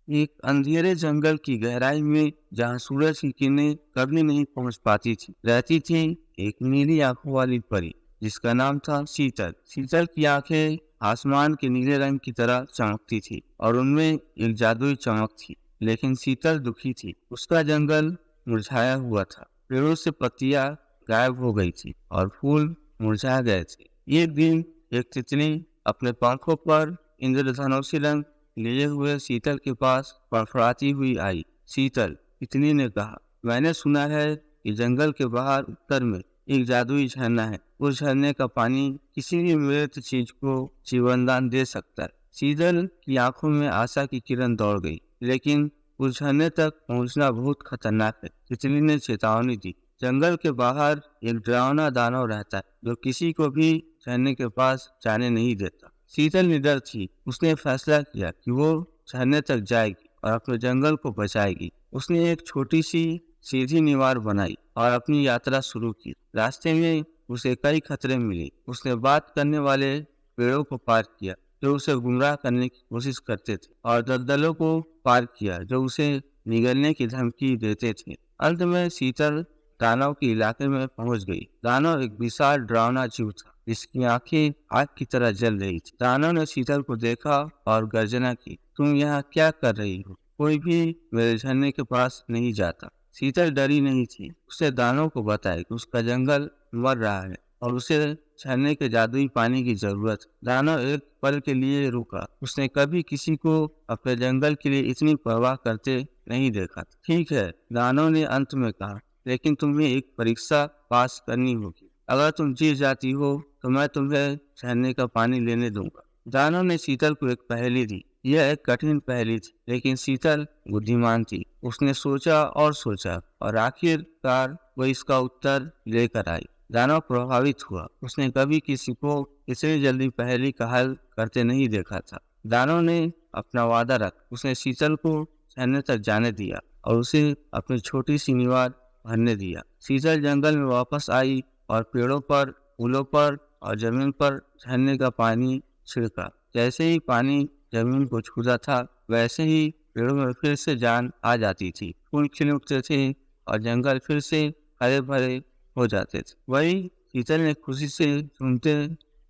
एक अंधेरे जंगल की गहराई में जहाँ सूरज की किरणें कभी नहीं पहुंच पाती थी, रहती थी एक नीली आंखों वाली परी जिसका नाम था शीतल। शीतल की आंखें आसमान के नीले रंग की तरह चमकती थी और उनमें एक जादुई चमक थी। लेकिन शीतल दुखी थी। उसका जंगल मुरझाया हुआ था, पेड़ों से पत्तियां गायब हो गई थी और फूल मुरझा गए थे। एक दिन एक तितली अपने पंखों पर इंद्रधनुषी रंग लिए हुए शीतल के पास फड़फड़ाती हुई आई। शीतल, तितली ने कहा, मैंने सुना है कि जंगल के बाहर उत्तर में एक जादुई झरना है। उस झरने का पानी किसी भी मृत चीज को जीवनदान दे सकता है। शीतल की आंखों में आशा की किरण दौड़ गई, लेकिन उस झरने तक पहुंचना बहुत खतरनाक है। तितली ने चेतावनी दी, जंगल के बाहर एक डरावना दानव रहता है जो किसी को भी झरने के पास जाने नहीं देता। शीतल निडर थी। उसने फैसला किया कि वो झरने तक जाएगी और अपने जंगल को बचाएगी। उसने एक छोटी सी सीधी दीवार बनाई और अपनी यात्रा शुरू की। रास्ते में उसे कई खतरे मिले। उसने बात करने वाले पेड़ों को पार किया जो उसे गुमराह करने की कोशिश करते थे, और दलदलों को पार किया जो उसे निगलने की धमकी देते थे। अंत में शीतल दानव के इलाके में पहुंच गई। दानव एक विशाल डरावना जीव था जिसकी आंखें आग की तरह जल रही थी। दानव ने शीतल को देखा और गर्जना की, तुम यहाँ क्या कर रही हो? कोई भी मेरे झरने के पास नहीं जाता। शीतल डरी नहीं थी। उसने दानव को बताया कि उसका जंगल मर रहा है और उसे झरने के जादुई पानी की जरूरत है। दानव एक पल के लिए रुका। उसने कभी किसी को अपने जंगल के लिए इतनी परवाह करते नहीं देखा। ठीक है, दानव ने अंत में कहा, लेकिन तुम्हें एक परीक्षा पास करनी होगी। अगर तुम जीत जाती हो तो मैं तुम्हें झरने का पानी लेने दूंगा। दानव ने शीतल को एक पहेली दी। यह एक कठिन पहेली थी, लेकिन शीतल बुद्धिमान थी। उसने सोचा और आखिरकार वह इसका उत्तर लेकर आई। दानव प्रभावित हुआ। उसने कभी किसी को इतनी जल्दी पहेली का हल करते नहीं देखा था। दानव ने अपना वादा रखा। उसने शीतल को झरने तक जाने दिया और उसे अपनी छोटी सी दीवार भरने दिया। शीतल जंगल में वापस आई और पेड़ों पर, फूलों पर और जमीन पर झरने का पानी छिड़का। जैसे ही पानी जमीन को छूता था, वैसे ही पेड़ों में फिर से जान आ जाती थी। फूल खिल उठते थे और जंगल फिर से हरे भरे हो जाते थे। वही शीतल ने खुशी से सुनते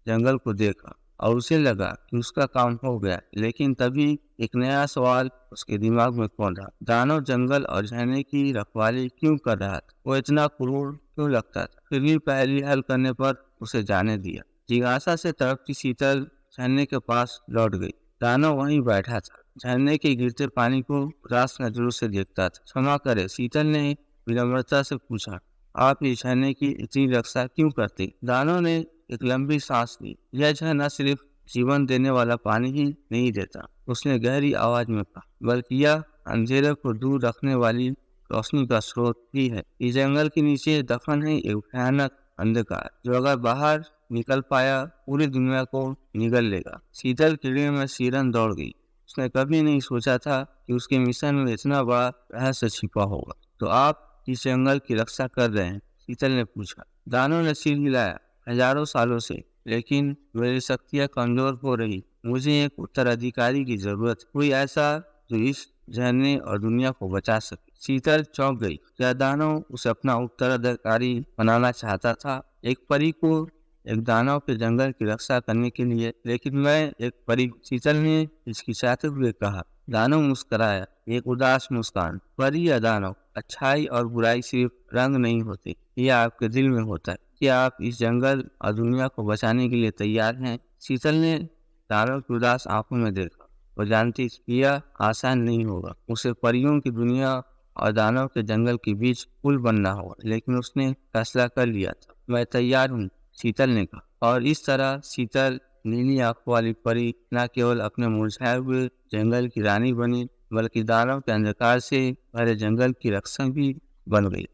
जंगल को देखा और उसे लगा कि उसका काम हो गया। लेकिन तभी एक नया सवाल उसके दिमाग में पौधा, दानव जंगल और झरने की रखवाली क्यों कर रहा था? वो इतना क्रूर क्यों लगता था? फिर भी पहेली हल करने पर उसे जाने दिया। जिज्ञासा से तड़पती शीतल झरने के पास लौट गई। दानव वहीं बैठा था, झरने के गिरते पानी को उदास नजरों से देखता था। क्षमा करे, शीतल ने विनम्रता से पूछा, आप इस झरने की इतनी रक्षा क्यों करते? दानव ने एक लंबी सांस ली। यह झरना सिर्फ जीवन देने वाला पानी ही नहीं देता, उसने गहरी आवाज में कहा, बल्कि यह अंधेरे को दूर रखने वाली रोशनी का स्रोत भी है। इस जंगल के नीचे दफन है एक भयानक अंधकार जो अगर बाहर निकल पाया पूरी दुनिया को निगल लेगा। शीतल किरण में सिरन दौड़ गई। उसने कभी नहीं सोचा था कि उसके मिशन में इतना बड़ा रहस्य छिपा होगा। तो आप इस जंगल की रक्षा कर रहे हैं? शीतल ने पूछा। दानव ने सिर हिलाया, हजारों सालों से, लेकिन मेरी शक्तियां कमजोर हो रही। मुझे एक उत्तराधिकारी की जरूरत, कोई ऐसा जो इस झरने और दुनिया को बचा सके। शीतल चौंक गई। क्या दानव उसे अपना उत्तराधिकारी बनाना चाहता था? एक परी को एक दानव के जंगल की रक्षा करने के लिए? लेकिन मैं एक परी, शीतल ने हिचकिचाते हुए कहा। दानव मुस्कुराया, एक उदास मुस्कान। परी या दानव, अच्छाई और बुराई सिर्फ रंग नहीं होते, यह आपके दिल में होता है। क्या आप इस जंगल और दुनिया को बचाने के लिए तैयार हैं? शीतल ने दानव की उदास आंखों में देखा। वो जानती थी कि यह आसान नहीं होगा। उसे परियों की दुनिया और दानव के जंगल के बीच पुल बनना होगा, लेकिन उसने फैसला कर लिया था। मैं तैयार हूँ, शीतल ने कहा। और इस तरह शीतल नीली आंखों वाली परी न केवल अपने मुरझाए हुए जंगल की रानी बनी, बल्कि दानव के अंधकार से भरे जंगल की रक्षक भी बन गई।